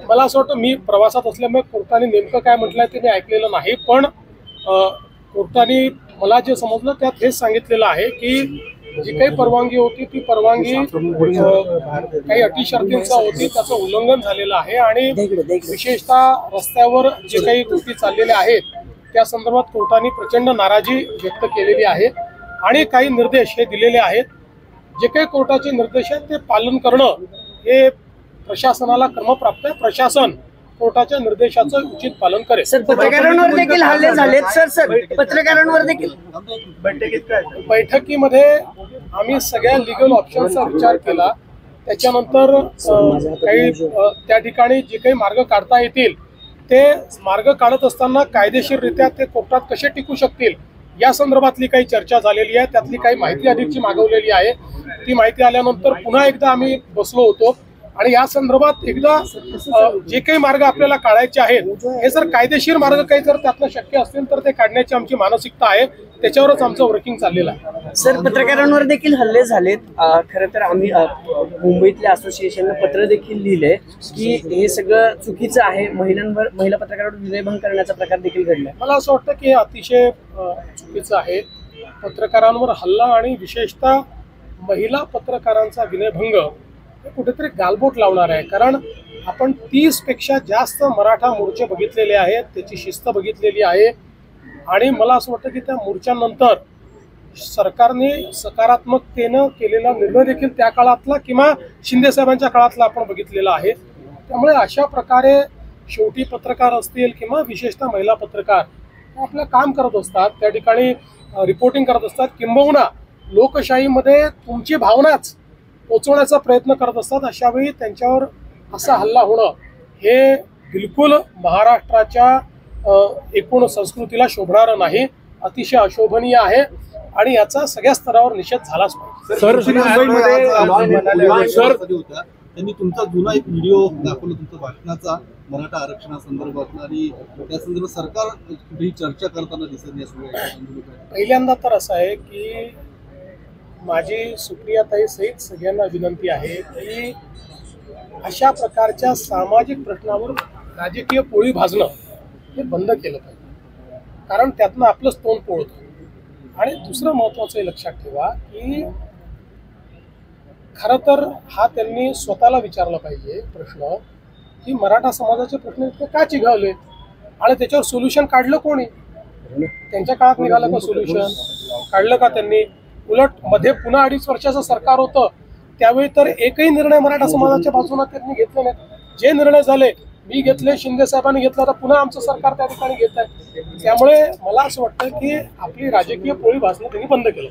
मला असं वाटतं मी प्रवासात असल्यामुळे कोर्टाने नेमकं काय म्हटलंय ते मी ऐकलेलं नाही, पण कोर्टाने मला जे समजलं त्यात हेच सांगितलेलं आहे की जी काही परवानगी होती ती परवानगी काही अटी शर्तींचा होती, त्याचं उल्लंघन झालेलं आहे आणि विशेषतः रस्त्यावर जे काही गोष्टी चाललेल्या आहेत त्या संदर्भात कोर्टाने प्रचंड नाराजी व्यक्त केलेली आहे आणि काही निर्देश हे दिलेले आहेत। जे काही कोर्टाचे निर्देश आहेत ते पालन करणं हे प्रशासनाला क्रमप्राप्त आहे। प्रशासन कोर्टाच्या निर्देशाचं उचित पालन करेल। सर, पत्रकारांवर देखील हल्ले झालेत सर पत्रकारांवर देखील बैठकीमध्ये आम्ही सगळ्या लिगल ऑप्शनचा विचार केला, त्याच्यानंतर काही त्या ठिकाणी जे काही मार्ग काढता येतील ते मार्ग काढत असताना कायदेशीररित्या ते कोर्टात कसे टिकू शकतील या संदर्भातली काही चर्चा झालेली आहे। त्यातली काही माहिती अधिकची मागवलेली आहे। ती माहिती आल्यानंतर पुन्हा एकदा आम्ही बसलो होतो आणि या संदर्भात एकदा जे काही मार्ग आपल्याला काढायचे आहेत हे जर कायदेशीर मार्ग काही जर त्यातनं शक्य असतील तर ते काढण्याची आमची मानसिकता आहे, त्याच्यावरच आमचं वर्किंग चाललेलं आहे। सर, पत्रकारांवर देखील हल्ले झालेत। खरं तर आम्ही मुंबईतल्या असोसिएशनला पत्र देखील लिहिले की हे सगळं चुकीचं आहे, महिला पत्रकारांवर विनयभंग करण्याचा प्रकार देखील घडलाय। मला असं वाटतं की हे अतिशय चुकीचं आहे। पत्रकारांवर हल्ला आणि विशेषतः महिला पत्रकारांचा विनयभंग हे कुठेतरी गालबोट लावणार आहे, कारण आपण 30 पेक्षा जास्त मराठा मोर्चे बघितलेले आहेत, त्याची शिस्त बघितलेली आहे आणि मला असं वाटतं की त्या मोर्चानंतर सरकारने सकारात्मकतेनं केलेला निर्णय देखील त्या काळातला किंवा शिंदे साहेबांच्या काळातला आपण बघितलेला आहे। त्यामुळे अशा प्रकारे शेवटी पत्रकार असतील किंवा विशेषतः महिला पत्रकार आपलं काम करत असतात, त्या ठिकाणी रिपोर्टिंग करत असतात, किंबहुना लोकशाहीमध्ये तुमची भावनाच पोचवण्याचा प्रयत्न करत असतात। अशा वेळी त्यांच्यावर असा हल्ला होणं हे बिलकुल महाराष्ट्राच्या एकूण संस्कृतीला शोभणारं नाही, अतिशय अशोभनीय आहे आणि याचा सगळ्या स्तरावर निषेध झालाच पाहिजे। त्यांनी तुमचा जुना एक व्हिडिओ दाखवला तुमच्या भाषणाचा मराठा आरक्षणासंदर्भात आणि त्या संदर्भात सरकार कुठेही चर्चा करताना दिसत नाही। पहिल्यांदा तर असं आहे की माझी सुप्रियाताई सहित सगळ्यांना विनंती आहे की अशा प्रकारच्या सामाजिक प्रश्नावर राजकीय पोळी भाजणं हे बंद केलं पाहिजे, कारण त्यातनं आपलंच तोंड पोळतं। आणि दुसरं महत्त्वाचं लक्षात ठेवा की खरं तर हा त्यांनी स्वतःला विचारला पाहिजे प्रश्न की मराठा समाजाचे प्रश्न इतके का चिघळले आणि त्याच्यावर सोल्युशन काढलं कोणी? त्यांच्या काळात निघालं का सोल्युशन? काढलं का त्यांनी? उलट मध्ये पुन्हा 2.5 वर्षाचं सरकार होतं त्यावेळी तर एकही निर्णय मराठा समाजाच्या बाजूने त्यांनी घेतले नाहीत। जे निर्णय झाले मी घेतले, शिंदे साहेबांनी घेतला, तर पुन्हा आमचं सरकार त्या ठिकाणी घेत आहे। त्यामुळे मला असं वाटतं की आपली राजकीय पोळी भाजणं त्यांनी बंद केलं।